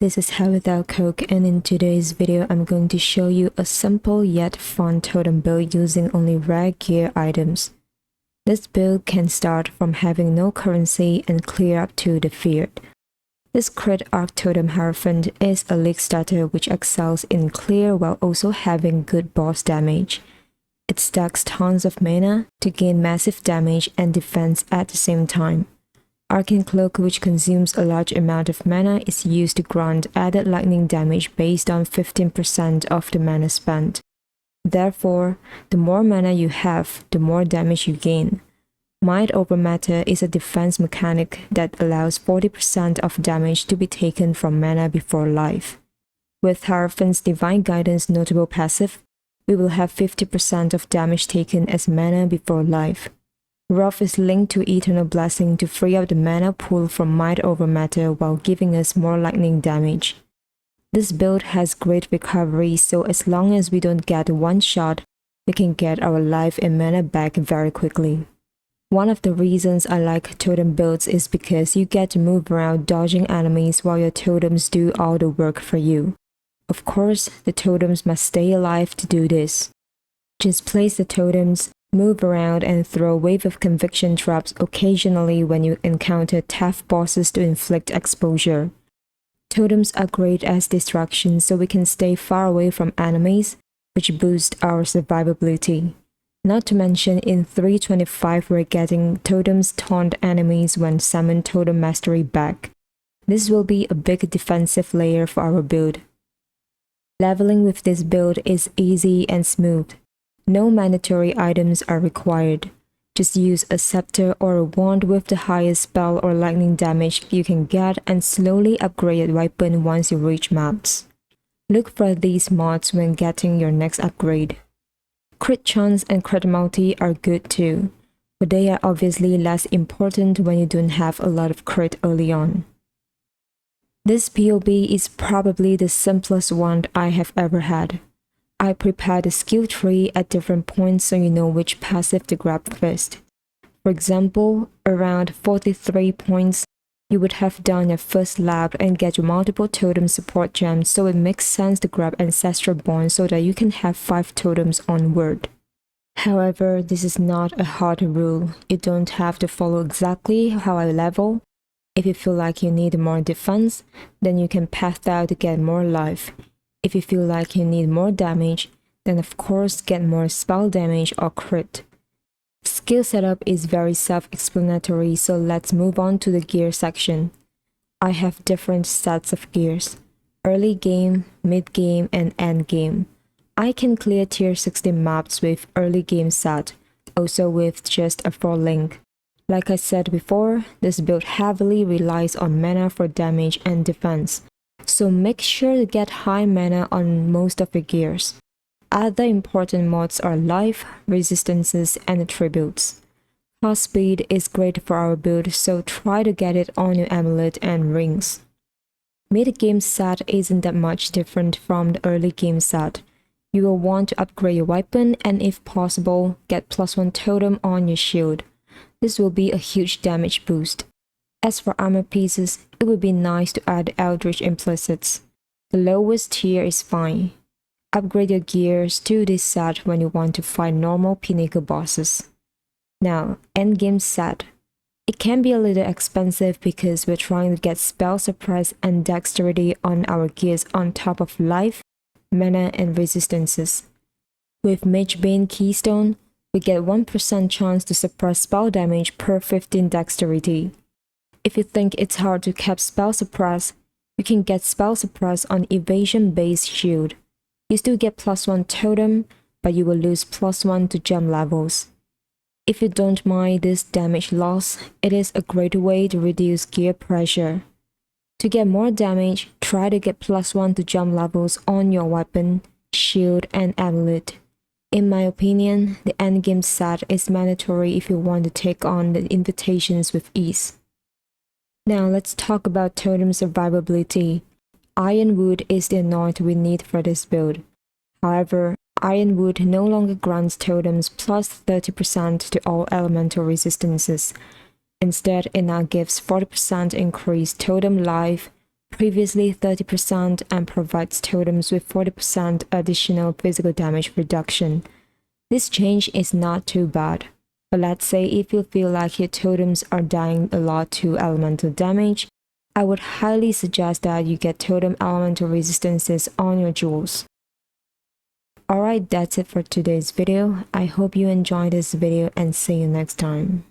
This is highwithoutcoke, and in today's video I'm going to show you a simple yet fun totem build using only rare gear items. This build can start from having no currency and clear up to the feared. This crit arc Totem Hierophant is a league starter which excels in clear while also having good boss damage. It stacks tons of mana to gain massive damage and defense at the same time. Arcane Cloak, which consumes a large amount of mana, is used to grant added lightning damage based on 15% of the mana spent. Therefore, the more mana you have, the more damage you gain. Might over Matter is a defense mechanic that allows 40% of damage to be taken from mana before life. With Hierophant's Divine Guidance notable passive, we will have 50% of damage taken as mana before life. Wrath is linked to Eternal Blessing to free up the mana pool from Might over Matter while giving us more lightning damage. This build has great recovery, so as long as we don't get one shot, we can get our life and mana back very quickly. One of the reasons I like totem builds is because you get to move around dodging enemies while your totems do all the work for you. Of course, the totems must stay alive to do this. Just place the totems, move around and throw a wave of conviction traps occasionally when you encounter tough bosses to inflict exposure. Totems are great as distractions so we can stay far away from enemies, which boost our survivability. Not to mention in 3.25 we're getting totems taunt enemies when summon totem mastery back. This will be a big defensive layer for our build. Leveling with this build is easy and smooth. No mandatory items are required. Just use a scepter or a wand with the highest spell or lightning damage you can get and slowly upgrade your weapon once you reach max. Look for these mods when getting your next upgrade. Crit chance and crit multi are good too, but they are obviously less important when you don't have a lot of crit early on. This POB is probably the simplest one I have ever had. I prepared the skill tree at different points so you know which passive to grab first. For example, around 43 points, you would have done your first lab and get your multiple totem support gems, so it makes sense to grab Ancestral Bond so that you can have 5 totems onward. However, this is not a hard rule. You don't have to follow exactly how I level. If you feel like you need more defense, then you can path out to get more life. If you feel like you need more damage, then of course get more spell damage or crit. Skill setup is very self-explanatory, so let's move on to the gear section. I have different sets of gears: early game, mid game, and end game. I can clear tier 16 maps with early game set, also with just a 4 link. Like I said before, this build heavily relies on mana for damage and defense, so make sure to get high mana on most of your gears. Other important mods are life, resistances, and attributes. Cast speed is great for our build, so try to get it on your amulet and rings. Mid-game set isn't that much different from the early game set. You will want to upgrade your weapon and if possible, get +1 totem on your shield. This will be a huge damage boost. As for armor pieces, it would be nice to add Eldritch Implicits. The lowest tier is fine. Upgrade your gears to this set when you want to fight normal pinnacle bosses. Now, endgame set. It can be a little expensive because we're trying to get spell suppress and dexterity on our gears on top of life, mana, and resistances. With Magebane Keystone, we get 1% chance to suppress spell damage per 15 dexterity. If you think it's hard to cap spell suppress, you can get spell suppress on evasion-based shield. You still get +1 totem, but you will lose +1 to gem levels. If you don't mind this damage loss, it is a great way to reduce gear pressure. To get more damage, try to get +1 to gem levels on your weapon, shield, and amulet. In my opinion, the endgame set is mandatory if you want to take on the invitations with ease. Now let's talk about Totem Survivability. Ironwood is the anoint we need for this build. However, Ironwood no longer grants totems plus 30% to all elemental resistances. Instead, it now gives 40% increased totem life, previously 30%, and provides totems with 40% additional physical damage reduction. This change is not too bad, but let's say if you feel like your totems are dying a lot to elemental damage, I would highly suggest that you get totem elemental resistances on your jewels. Alright, that's it for today's video. I hope you enjoyed this video and see you next time.